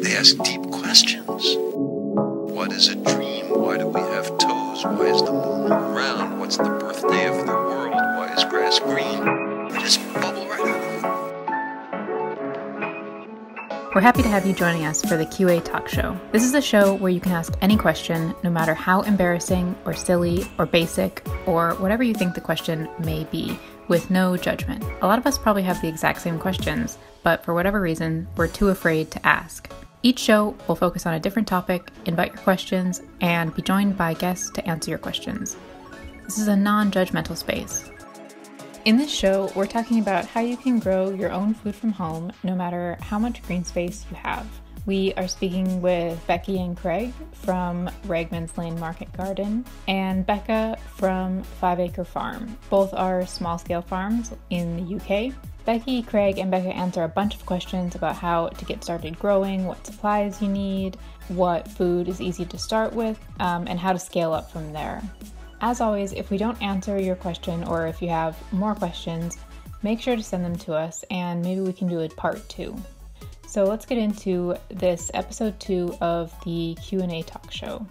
They ask deep questions. What is a dream? Why do we have toes? Why is the moon round? What's the birthday of the world? Why is grass green? They just bubble right out of it. We're happy to have you joining us for the QA Talk Show. This is a show where you can ask any question, no matter how embarrassing or silly or basic or whatever you think the question may be, with no judgment. A lot of us probably have the exact same questions, but for whatever reason, we're too afraid to ask. Each show will focus on a different topic, invite your questions, and be joined by guests to answer your questions. This is a non-judgmental space. In this show, we're talking about how you can grow your own food from home, no matter how much green space you have. We are speaking with Becky and Craig from Ragman's Lane Market Garden and Becca from 5 Acre Farm. Both are small-scale farms in the UK. Becky, Craig, and Becca answer a bunch of questions about how to get started growing, what supplies you need, what food is easy to start with, and how to scale up from there. As always, if we don't answer your question or if you have more questions, make sure to send them to us and maybe we can do a part 2. So let's get into this episode 2 of the Q&A Talk Show.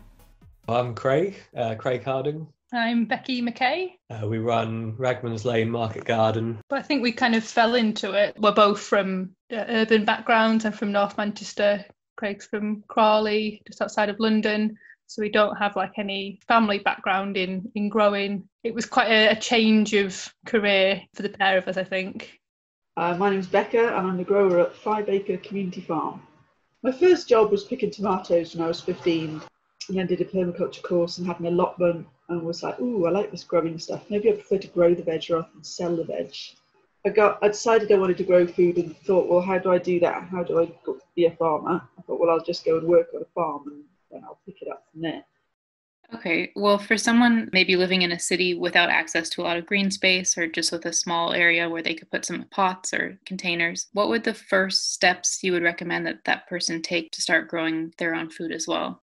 I'm Craig Harding. I'm Becky McKay. We run Ragman's Lane Market Garden. But I think we kind of fell into it. We're both from urban backgrounds. I'm from North Manchester. Craig's from Crawley, just outside of London. So we don't have like any family background in growing. It was quite a change of career for the pair of us, I think. My name's Becca and I'm the grower at 5 Acre Community Farm. My first job was picking tomatoes when I was 15 and then did a permaculture course and had an allotment and was like, ooh, I like this growing stuff. Maybe I prefer to grow the veg rather than sell the veg. I decided I wanted to grow food and thought, well, how do I do that? How do I be a farmer? I thought, well, I'll just go and work on a farm and then I'll pick it up from there. Okay, well, for someone maybe living in a city without access to a lot of green space or just with a small area where they could put some pots or containers, what would the first steps you would recommend that person take to start growing their own food as well?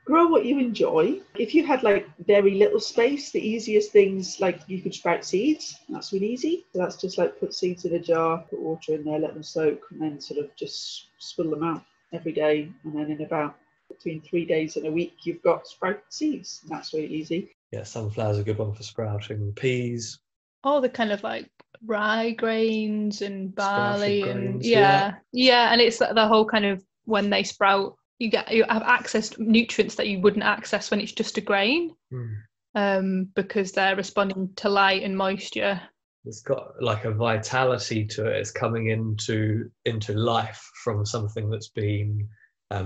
Grow what you enjoy. If you had like very little space, the easiest things, like you could sprout seeds. That's really easy. So that's just like put seeds in a jar, put water in there, let them soak, and then sort of just swill them out every day. And then in about between 3 days and a week, you've got sprouted seeds. And that's really easy. Yeah, sunflower's a good one for sprouting. Peas. All the kind of like rye grains and barley Grains, and and it's the whole kind of when they sprout, you have access to nutrients that you wouldn't access when it's just a grain, because they're responding to light and moisture. It's got like a vitality to it. It's coming into life from something that's been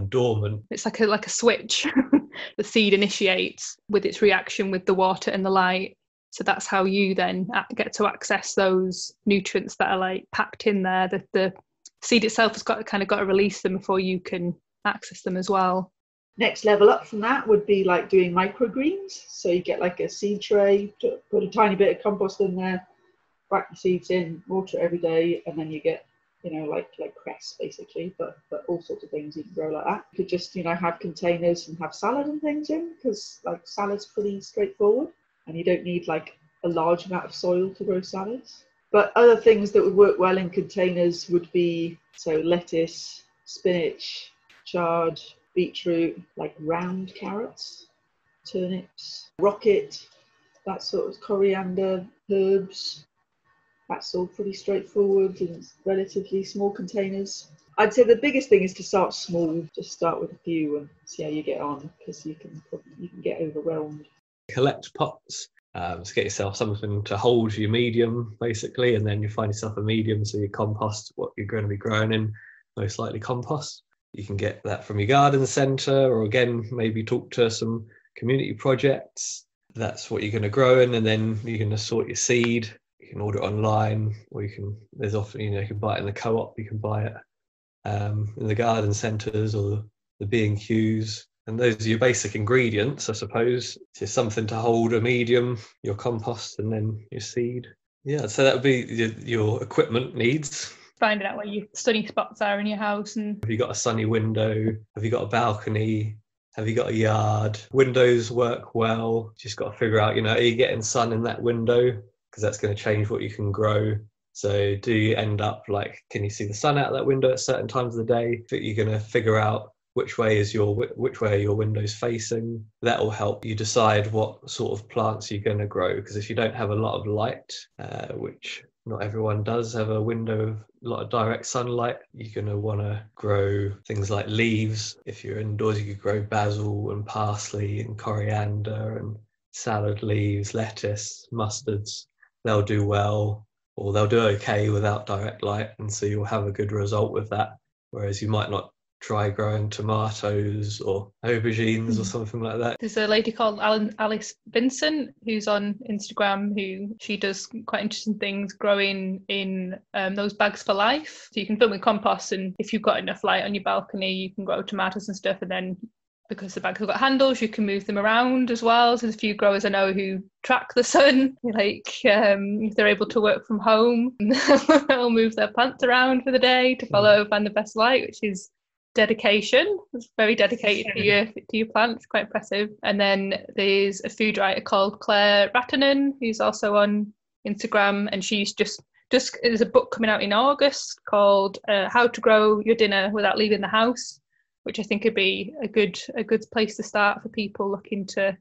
dormant. It's like a switch. The seed initiates with its reaction with the water and the light. So that's how you then get to access those nutrients that are like packed in there. The seed itself has got to release them before you can access them as well. Next level up from that would be like doing microgreens. So you get like a seed tray, put a tiny bit of compost in there, whack the seeds in, water it every day, and then you get, like cress basically, but all sorts of things you can grow like that. You could just, have containers and have salad and things in, because like salad's pretty straightforward and you don't need like a large amount of soil to grow salads. But other things that would work well in containers would be, so lettuce, spinach, chard, beetroot, like round carrots, turnips, rocket, that sort of coriander, herbs. That's all pretty straightforward in relatively small containers. I'd say the biggest thing is to start small. Just start with a few and see how you get on, because you can get overwhelmed. Collect pots. So get yourself something to hold your medium, basically, and then you find yourself a medium, so you compost what you're going to be growing in, most likely compost. You can get that from your garden centre, or again, maybe talk to some community projects. That's what you're going to grow in, and then you're going to sort your seed. You can order it online, or there's often, you can buy it in the co-op, you can buy it in the garden centres or the B&Qs. And those are your basic ingredients, I suppose. Just something to hold a medium, your compost, and then your seed. Yeah, so that would be your equipment needs. Finding out where your sunny spots are in your house. And have you got a sunny window? Have you got a balcony? Have you got a yard? Windows work well. Just got to figure out, are you getting sun in that window? Because that's going to change what you can grow. So do you end up like, can you see the sun out that window at certain times of the day? That you're going to figure out which way are your windows facing. That will help you decide what sort of plants you're going to grow, because if you don't have a lot of light, which not everyone does have a window of a lot of direct sunlight, you're going to want to grow things like leaves. If you're indoors, you could grow basil and parsley and coriander and salad leaves, lettuce, mustards. They'll do well, or they'll do okay without direct light, and so you'll have a good result with that. Whereas you might not try growing tomatoes or aubergines or something like that. There's a lady called Alice Vincent who's on Instagram, who she does quite interesting things growing in those bags for life. So you can fill with compost, and if you've got enough light on your balcony, you can grow tomatoes and stuff, and then because the bags have got handles, you can move them around as well. So there's a few growers I know who track the sun, like if they're able to work from home, they'll move their plants around for the day to find the best light, which is dedication. It's very dedicated to your plants, quite impressive. And then there's a food writer called Claire Ratanen, who's also on Instagram, and she's just there's a book coming out in August called How to Grow Your Dinner Without Leaving the House, which I think would be a good place to start for people looking to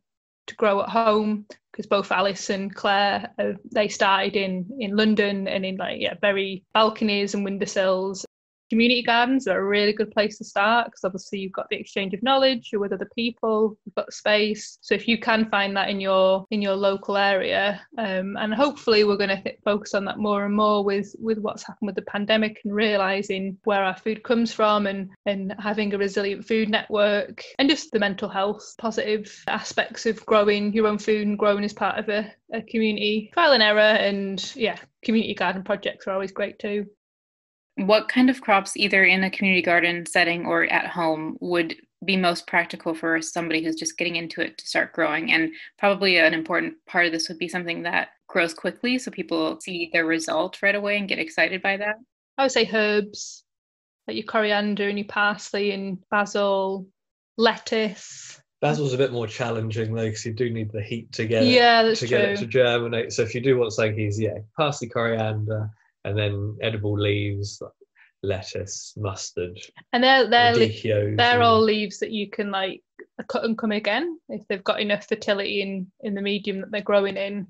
grow at home, because both Alice and Claire they started in London, and in very balconies and windowsills. Community gardens are a really good place to start, because obviously you've got the exchange of knowledge, you're with other people, you've got the space. So if you can find that in your local area, and hopefully we're going to focus on that more and more with what's happened with the pandemic, and realising where our food comes from, and having a resilient food network, and just the mental health positive aspects of growing your own food and growing as part of a community. Trial and error, and community garden projects are always great too. What kind of crops, either in a community garden setting or at home, would be most practical for somebody who's just getting into it to start growing? And probably an important part of this would be something that grows quickly, so people see their result right away and get excited by that. I would say herbs, like your coriander and your parsley and basil, lettuce. Basil's a bit more challenging though, because you do need the heat to get it to germinate. So if you do want something, parsley, coriander, and then edible leaves, like lettuce, mustard, and they're all leaves that you can cut and come again if they've got enough fertility in the medium that they're growing in.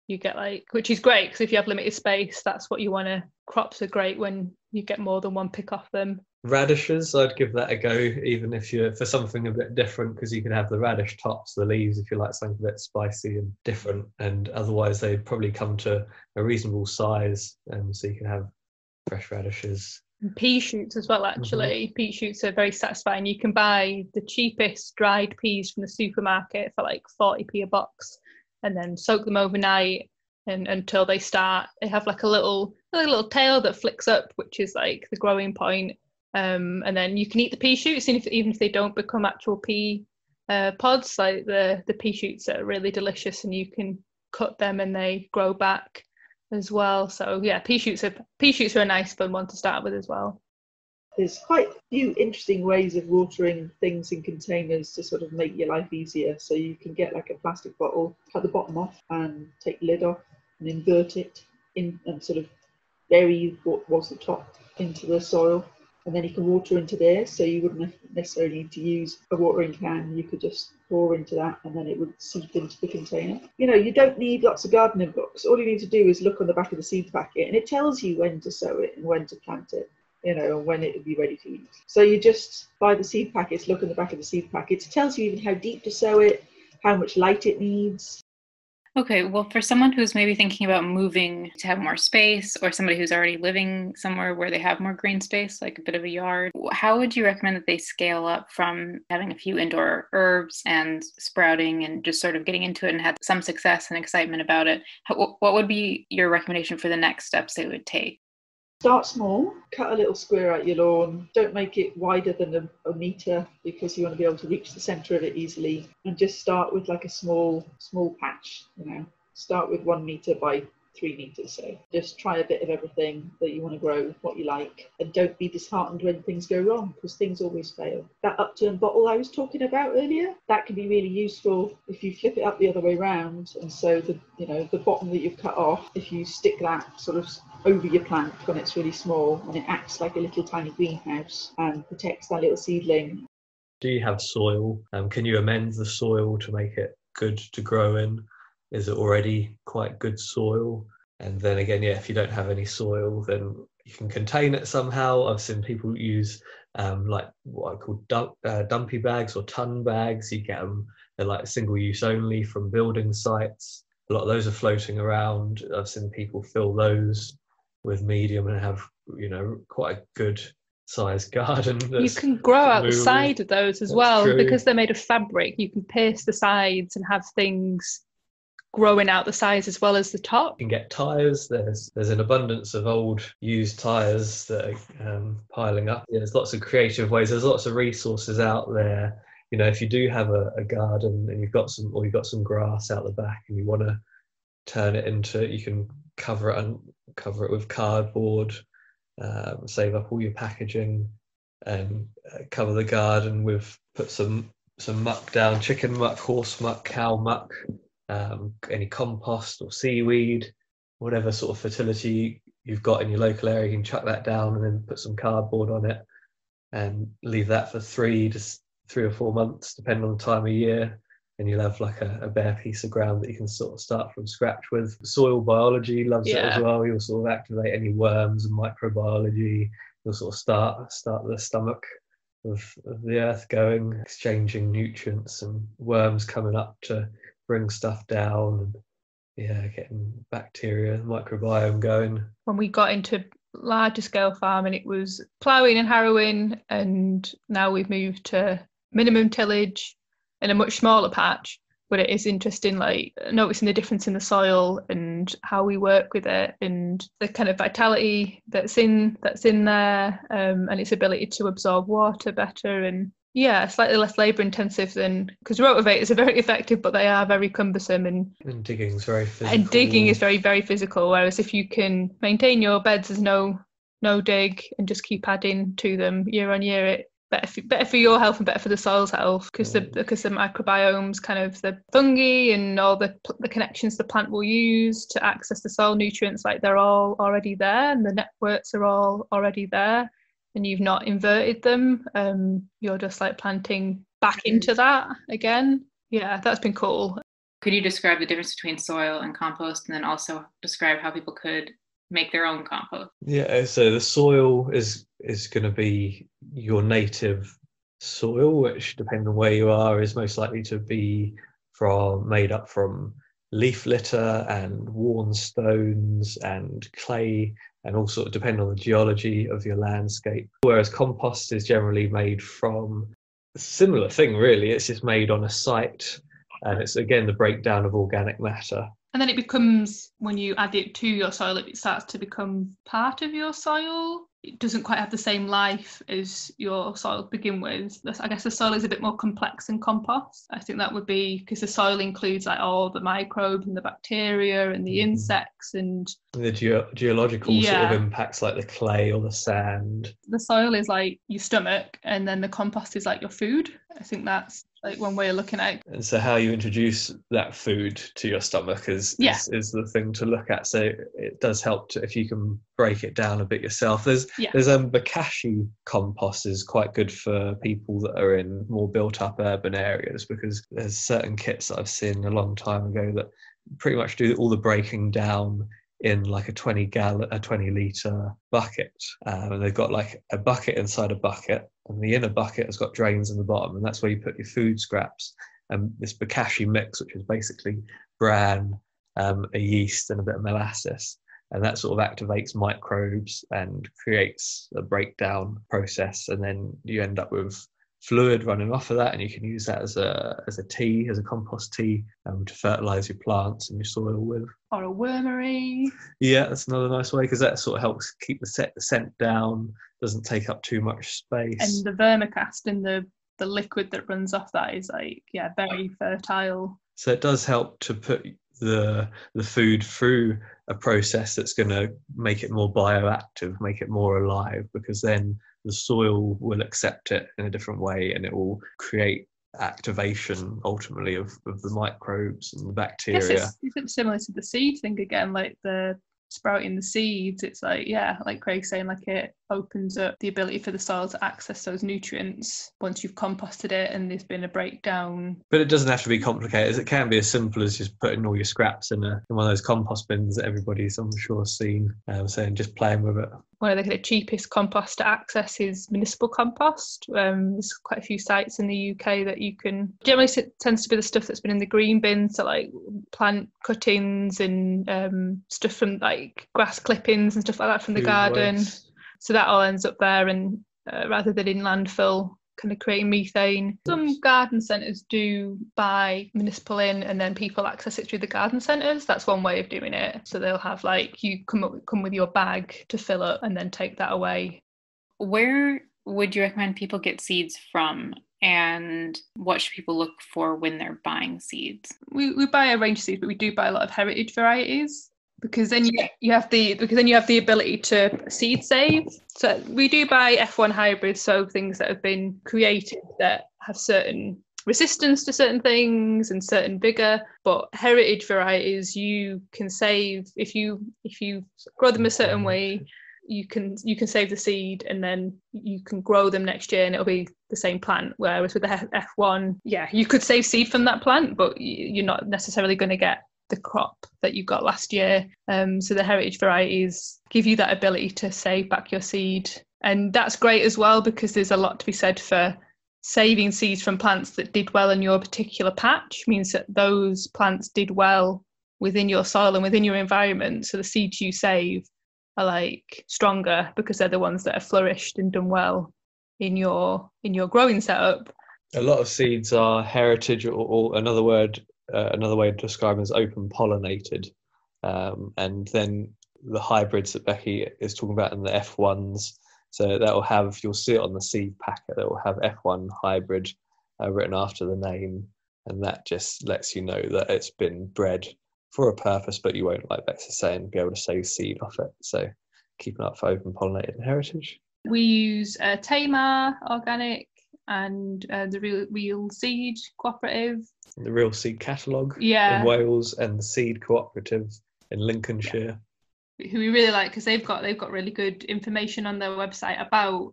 You get which is great, because if you have limited space, that's what you want to. Crops are great when you get more than one pick off them. Radishes, I'd give that a go, even if you're for something a bit different, because you can have the radish tops, the leaves, if you like something a bit spicy and different, and otherwise they'd probably come to a reasonable size, and so you can have fresh radishes. And pea shoots as well, actually. Pea shoots are very satisfying. You can buy the cheapest dried peas from the supermarket for 40p a box, and then soak them overnight and until they have a little tail that flicks up, which is the growing point. And then you can eat the pea shoots, and even if they don't become actual pea pods, the pea shoots are really delicious, and you can cut them and they grow back as well. So pea shoots are a nice fun one to start with as well. There's quite a few interesting ways of watering things in containers to sort of make your life easier. So you can get a plastic bottle, cut the bottom off and take the lid off and invert it in and sort of bury what was the top into the soil. And then you can water into there, so you wouldn't necessarily need to use a watering can. You could just pour into that, and then it would seep into the container. You don't need lots of gardening books. All you need to do is look on the back of the seed packet, and it tells you when to sow it and when to plant it, and when it would be ready to use. So you just buy the seed packets, look on the back of the seed packets. It tells you even how deep to sow it, how much light it needs. Okay, well, for someone who's maybe thinking about moving to have more space, or somebody who's already living somewhere where they have more green space, like a bit of a yard, how would you recommend that they scale up from having a few indoor herbs and sprouting and just sort of getting into it and have some success and excitement about it? What would be your recommendation for the next steps they would take? Start small, cut a little square out your lawn. Don't make it wider than a metre, because you want to be able to reach the centre of it easily. And just start with a small patch, Start with 1 metre by 3 metres. So just try a bit of everything that you want to grow, what you like. And don't be disheartened when things go wrong, because things always fail. That upturned bottle I was talking about earlier, that can be really useful if you flip it up the other way round. And so the bottom that you've cut off, if you stick that sort of over your plant when it's really small, and it acts like a little tiny greenhouse and protects that little seedling. Do you have soil? Can you amend the soil to make it good to grow in? Is it already quite good soil? And then again, yeah, if you don't have any soil, then you can contain it somehow. I've seen people use like what I call dumpy bags or ton bags. You get them, they're like single use only from building sites. A lot of those are floating around. I've seen people fill those with medium and have, you know, quite a good sized garden. You can grow out the side of those as well. True. Because they're made of fabric. You can pierce the sides and have things growing out the sides as well as the top. You can get tyres. There's an abundance of old used tyres that are piling up. Yeah, there's lots of creative ways. There's lots of resources out there. You know, if you do have a garden and you've got some grass out the back and you want to turn it into, you can cover it with cardboard, save up all your packaging, and cover the garden with, put some muck down, chicken muck, horse muck, cow muck, any compost or seaweed, whatever sort of fertility you've got in your local area. You can chuck that down and then put some cardboard on it and leave that for 3 or 4 months, depending on the time of year, and you'll have like a bare piece of ground that you can sort of start from scratch with. Soil biology loves it as well. You'll sort of activate any worms and microbiology. You'll sort of start the stomach of the earth going, exchanging nutrients, and worms coming up to bring stuff down, and getting bacteria, microbiome going. When we got into larger scale farming, it was ploughing and harrowing, and now we've moved to minimum tillage in a much smaller patch. But it is interesting, like noticing the difference in the soil and how we work with it, and the kind of vitality that's in there, and its ability to absorb water better, and slightly less labour intensive than, because rotavators are very effective, but they are very cumbersome, and digging is very physical. And digging is very, very physical. Whereas if you can maintain your beds as no dig and just keep adding to them year on year, it better for your health and better for the soil's health, because the microbiomes, kind of the fungi and all the connections the plant will use to access the soil nutrients, like they're all already there, and the networks are all already there, and you've not inverted them. You're just like planting back into that again. Yeah, that's been cool. Could you describe the difference between soil and compost, and then also describe how people could make their own compost? Yeah, so the soil is going to be your native soil, which, depending on where you are, is most likely to be made up from leaf litter and worn stones and clay, and also depending on the geology of your landscape. Whereas compost is generally made from a similar thing, really. It's just made on a site, and it's again the breakdown of organic matter. And then it becomes, when you add it to your soil, it starts to become part of your soil. It doesn't quite have the same life as your soil to begin with. I guess the soil is a bit more complex than compost. I think that would be because the soil includes like all the microbes and the bacteria and the insects and the geological sort of impacts, like the clay or the sand. The soil is like your stomach, and then the compost is like your food. I think that's like one way of looking at it. And so how you introduce that food to your stomach is the thing to look at. So it does help if you can break it down a bit yourself. There's bokashi compost is quite good for people that are in more built up urban areas, because there's certain kits that I've seen a long time ago that pretty much do all the breaking down in like a 20 litre bucket, and they've got like a bucket inside a bucket, and the inner bucket has got drains in the bottom, and that's where you put your food scraps. And this bokashi mix, which is basically bran, a yeast and a bit of molasses, and that sort of activates microbes and creates a breakdown process, and then you end up with fluid running off of that, and you can use that as a compost tea, to fertilize your plants and your soil with. Or a wormery. Yeah, that's another nice way, because that sort of helps keep the scent down, doesn't take up too much space. And the vermicast and the liquid that runs off that is very fertile. So it does help to put the food through a process that's going to make it more bioactive, make it more alive, because then the soil will accept it in a different way, and it will create activation ultimately of the microbes and the bacteria. I guess it's similar to the seed thing again, like the sprouting the seeds, it's like, yeah, like Craig's saying, like it opens up the ability for the soil to access those nutrients once you've composted it and there's been a breakdown. But it doesn't have to be complicated. It can be as simple as just putting all your scraps in one of those compost bins that everybody's, I'm sure, seen, saying just playing with it. One of the cheapest compost to access is municipal compost. There's quite a few sites in the UK that you can. Generally, it tends to be the stuff that's been in the green bin, so like plant cuttings and stuff from like grass clippings and stuff like that from the garden. Waste. So that all ends up there, and rather than in landfill, kind of creating methane. Some garden centres do buy municipal in, and then people access it through the garden centres. That's one way of doing it. So they'll have like, you come with your bag to fill up and then take that away. Where would you recommend people get seeds from, and what should people look for when they're buying seeds? We buy a range of seeds, but we do buy a lot of heritage varieties, because then you have the ability to seed save. So we do buy F1 hybrids, so things that have been created that have certain resistance to certain things and certain vigor. But heritage varieties, you can save if you grow them a certain way. You can save the seed, and then you can grow them next year and it'll be the same plant. Whereas with the F1, yeah, you could save seed from that plant, but you're not necessarily going to get the crop that you got last year. So the heritage varieties give you that ability to save back your seed. And that's great as well, because there's a lot to be said for saving seeds from plants that did well in your particular patch. Means that those plants did well within your soil and within your environment. So the seeds you save are like stronger because they're the ones that have flourished and done well in your growing setup. A lot of seeds are heritage, or another way to describe them is open pollinated, and then the hybrids that Becky is talking about in the F1s. So you'll see it on the seed packet. That will have F1 hybrid written after the name, and that just lets you know that it's been bred for a purpose, but you won't, like Bex is saying, be able to save seed off it. So keeping up for open pollinated and heritage. We use Tamar Organic and the Real Seed Cooperative. The Real Seed Catalogue in Wales, and the Seed Cooperative in Lincolnshire. Who we really like, because they've got really good information on their website about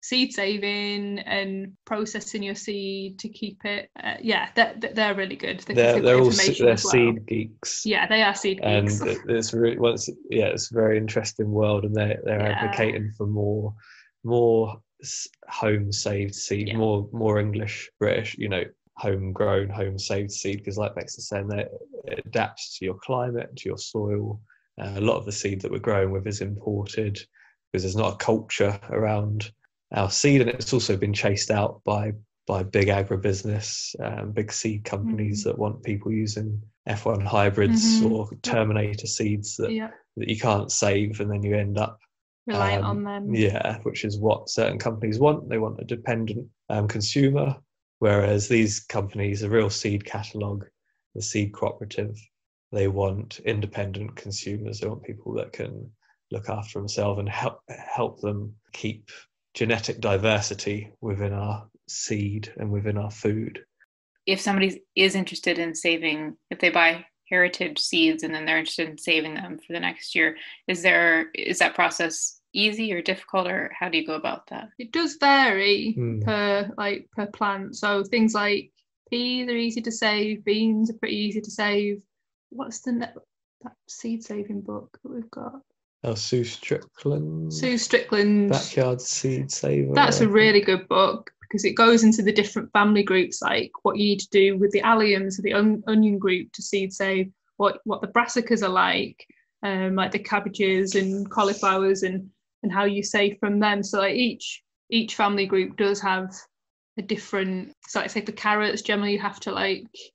seed saving and processing your seed to keep it. They're really good. They're seed geeks. Yeah, they are seed geeks. And it's really it's a very interesting world, and they're advocating for more home saved seed, more English, British, homegrown, home saved seed, because like Bex is saying, it adapts to your climate, to your soil. A lot of the seed that we're growing with is imported because there's not a culture around our seed, and it's also been chased out by big agribusiness, big seed companies that want people using F1 hybrids or Terminator seeds that you can't save, and then you end up reliant on them. Yeah, which is what certain companies want. They want a dependent consumer, whereas these companies, the Real Seed Catalogue, the Seed Cooperative, they want independent consumers. They want people that can look after themselves and help them keep genetic diversity within our seed and within our food. If somebody is interested in saving, if they buy heritage seeds and then they're interested in saving them for the next year, is that process easy or difficult, or how do you go about that? It does vary per plant. So things like peas are easy to save, beans are pretty easy to save. What's that seed saving book that we've got? Sue Strickland's Backyard Seed Saver. That's a really good book, because it goes into the different family groups, like what you need to do with the alliums, the onion group, to seed save, what the brassicas are like the cabbages and cauliflowers, and how you save from them. So like each family group does have a different. So like say for carrots, generally you have to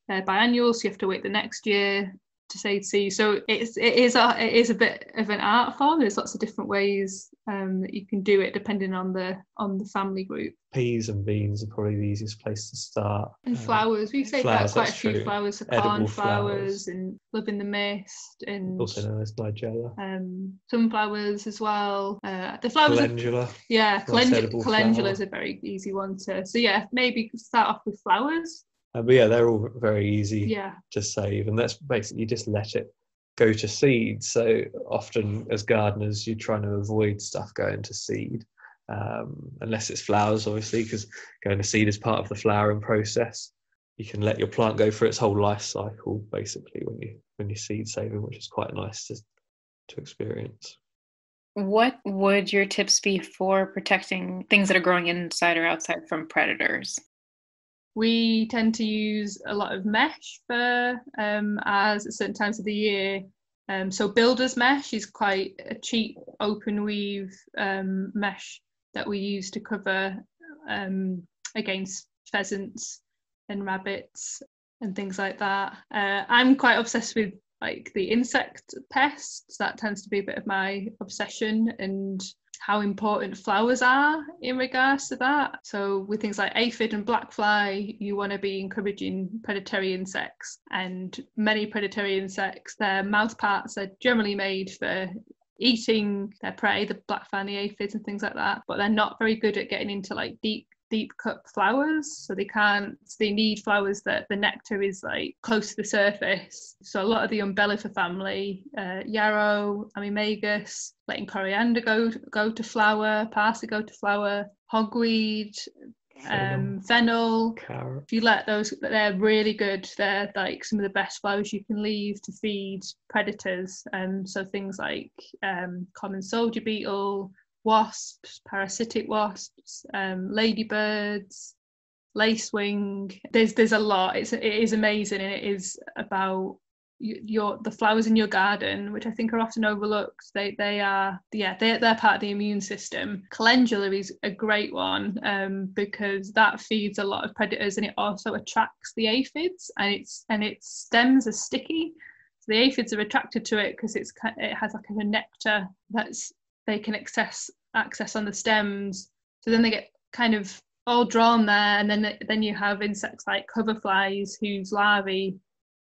they're biannual, so you have to wait the next year to save seed. So it is a bit of an art form. There's lots of different ways that you can do it depending on the family group. Peas and beans are probably the easiest place to start. And flowers, we've saved quite a few flowers, cornflowers and Love in the Mist, and also known as Nigella. Sunflowers as well. The flowers, calendula. Calendula is a very easy one to. So yeah, maybe start off with flowers. But they're all very easy to save, and that's basically, you just let it go to seed. So often as gardeners, you're trying to avoid stuff going to seed, unless it's flowers, obviously, because going to seed is part of the flowering process. You can let your plant go through its whole life cycle, basically, when you seed saving, which is quite nice to experience. What would your tips be for protecting things that are growing inside or outside from predators? We tend to use a lot of mesh for as at certain times of the year. So builder's mesh is quite a cheap open weave mesh that we use to cover against pheasants and rabbits and things like that. I'm quite obsessed with like the insect pests. That tends to be a bit of my obsession, and how important flowers are in regards to that. So with things like aphid and blackfly, you want to be encouraging predatory insects, and many predatory insects, their mouth parts are generally made for eating their prey, the blackfly and the aphids and things like that, but they're not very good at getting into like deep cut flowers, so they need flowers that the nectar is like close to the surface. So a lot of the umbellifer family, yarrow, amimagus, letting coriander go to flower, parsley go to flower, hogweed, fennel, carrot. if you let those, they're really good. They're like some of the best flowers you can leave to feed predators. So things like common soldier beetle, wasps, parasitic wasps, ladybirds, lacewing. There's a lot. It is amazing, and it is about the flowers in your garden, which I think are often overlooked. They're part of the immune system. Calendula is a great one because that feeds a lot of predators, and it also attracts the aphids, and its stems are sticky. So the aphids are attracted to it because it has like a nectar that's they can access on the stems. So then they get kind of all drawn there, and then you have insects like hoverflies whose larvae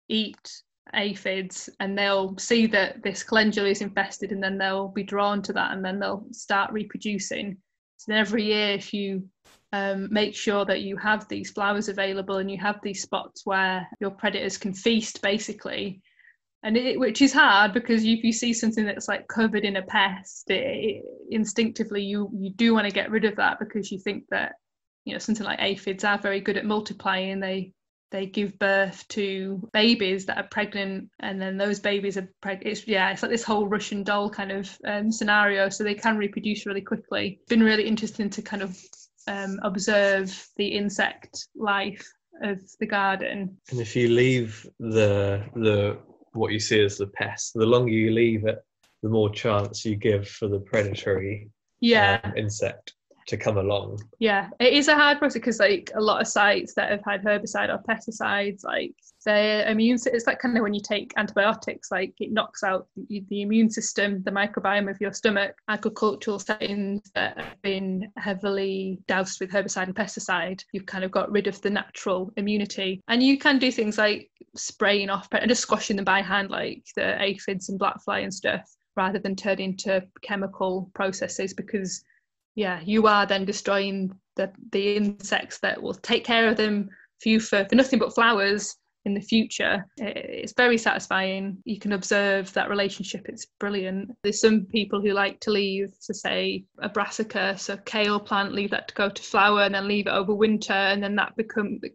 eat aphids, and they'll see that this calendula is infested, and then they'll be drawn to that, and then they'll start reproducing. So then every year, if you make sure that you have these flowers available and you have these spots where your predators can feast, basically, and which is hard because if you see something that's like covered in a pest, instinctively you do want to get rid of that, because you think that, you know, something like aphids are very good at multiplying. They give birth to babies that are pregnant, and then those babies are pregnant. It's like this whole Russian doll kind of scenario. So they can reproduce really quickly. It's been really interesting to kind of observe the insect life of the garden. And if you leave the what you see as the pest, the longer you leave it, the more chance you give for the predatory insect to come along. Yeah, it is a hard process because like a lot of sites that have had herbicide or pesticides, like their immune, it's like kind of when you take antibiotics, like it knocks out the immune system, the microbiome of your stomach. Agricultural settings that have been heavily doused with herbicide and pesticide, you've kind of got rid of the natural immunity. And you can do things like spraying off and just squashing them by hand, like the aphids and blackfly and stuff, rather than turn into chemical processes, because you are then destroying the insects that will take care of them for you for nothing but flowers in the future. It's very satisfying. You can observe that relationship. It's brilliant. There's some people who like to leave, to say a brassica, so kale plant, leave that to go to flower and then leave it over winter, and then that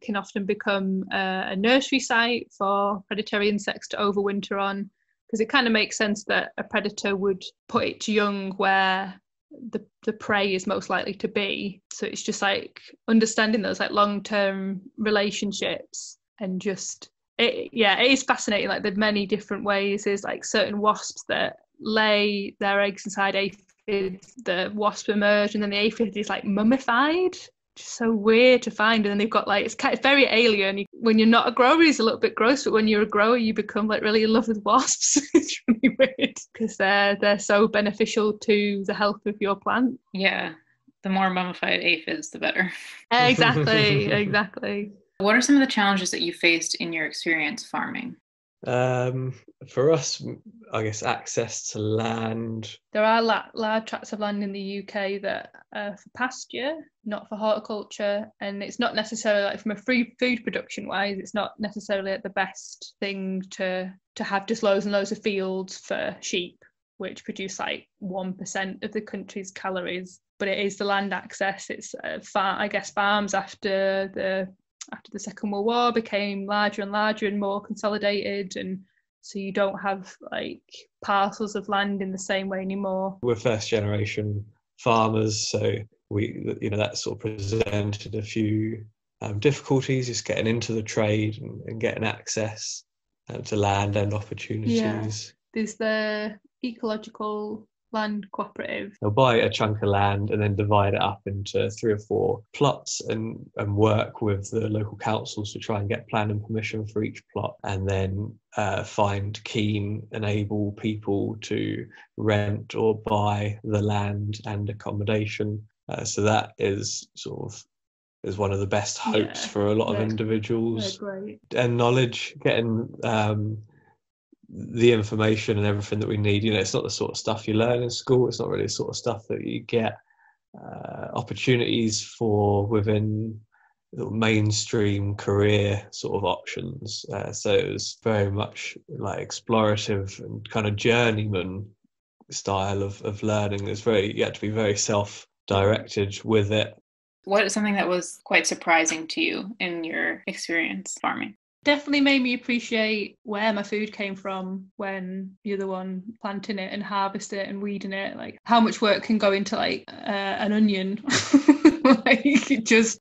can often become a nursery site for predatory insects to overwinter on, because it kind of makes sense that a predator would put its young where the prey is most likely to be. So it's just like understanding those like long-term relationships, and just it is fascinating. Like there's many different ways. There's like certain wasps that lay their eggs inside aphids, the wasp emerge, and then the aphid is like mummified. Just so weird to find. And then they've got like it's very alien. When you're not a grower, it's a little bit gross, but when you're a grower, you become like really in love with wasps. It's really weird because they're so beneficial to the health of your plant. Yeah, the more mummified aphids, the better. Exactly. Exactly. What are some of the challenges that you faced in your experience farming? For us, I guess access to land. There are large tracts of land in the UK that are for pasture, not for horticulture, and it's not necessarily like from a food production wise, it's not necessarily the best thing to have just loads and loads of fields for sheep, which produce like 1% of the country's calories. But it is the land access. It's farms after the Second World War became larger and larger and more consolidated, and so you don't have like parcels of land in the same way anymore. We're first generation farmers, so that sort of presented a few difficulties just getting into the trade and getting access to land and opportunities. Yeah. There's the ecological land cooperative. They'll buy a chunk of land and then divide it up into 3 or 4 plots and work with the local councils to try and get planning permission for each plot, and then find keen and able people to rent or buy the land and accommodation. So that is one of the best hopes for a lot of individuals. And knowledge, getting the information and everything that we need. It's not the sort of stuff you learn in school. It's not really the sort of stuff that you get opportunities for within mainstream career sort of options. So it was very much like explorative and kind of journeyman style of learning. You had to be very self-directed with it. What is something that was quite surprising to you in your experience farming? Definitely made me appreciate where my food came from when you're the one planting it and harvesting it and weeding it. Like how much work can go into like an onion,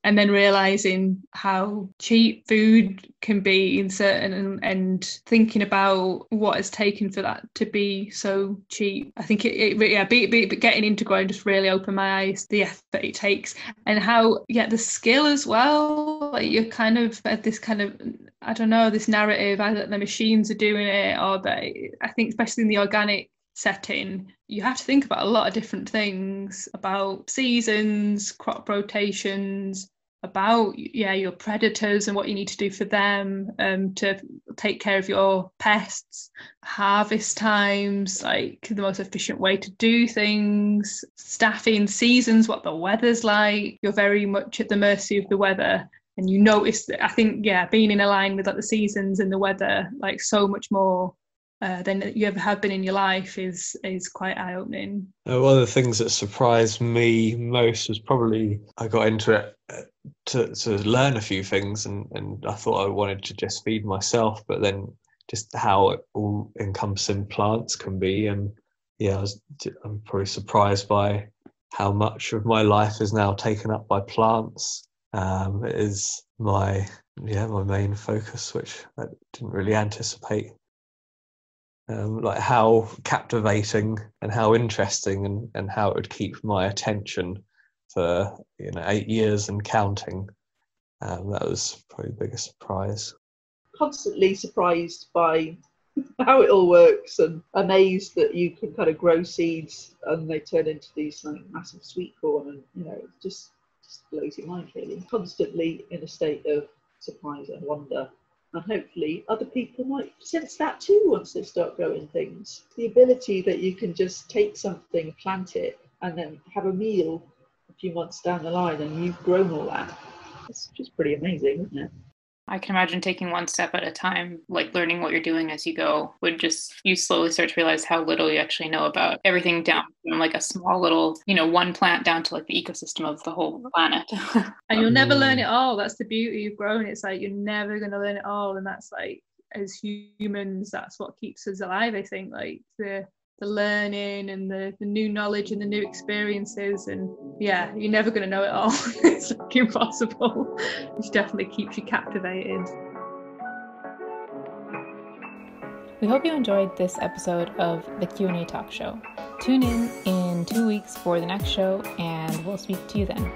and then realizing how cheap food can be in certain and thinking about what it's taken for that to be so cheap. I think getting into growing just really opened my eyes, the effort it takes, and how the skill as well. Like you're kind of at this kind of, I don't know, this narrative either that the machines are doing it or I think especially in the organic setting, you have to think about a lot of different things, about seasons, crop rotations, about your predators and what you need to do for them, to take care of your pests, harvest times, like the most efficient way to do things, staffing, seasons, what the weather's like. You're very much at the mercy of the weather. And you notice that, I think, being in a line with like the seasons and the weather, like so much more than you ever have been in your life is quite eye-opening. One of the things that surprised me most was probably I got into it to learn a few things, and I thought I wanted to just feed myself, but then just how all encompassing plants can be. And I'm probably surprised by how much of my life is now taken up by plants. It is my main focus, which I didn't really anticipate. Like how captivating and how interesting and how it would keep my attention for 8 years and counting. That was probably the biggest surprise. Constantly surprised by how it all works and amazed that you can kind of grow seeds and they turn into these like massive sweet corn, and it just blows your mind really. Constantly in a state of surprise and wonder, and hopefully other people might sense that too once they start growing things. The ability that you can just take something, plant it, and then have a meal a few months down the line and you've grown all that. It's just pretty amazing, isn't it? I can imagine taking one step at a time, like learning what you're doing as you go, you slowly start to realize how little you actually know about everything, down from like a small little, one plant down to like the ecosystem of the whole planet. And you'll never learn it all. That's the beauty of growing. It's like you're never going to learn it all. And that's like, as humans, that's what keeps us alive, I think, like the learning and the new knowledge and the new experiences. And you're never going to know it all. It's like impossible, which definitely keeps you captivated. We hope you enjoyed this episode of the Q&A Talk Show. Tune in 2 weeks for the next show, and we'll speak to you then.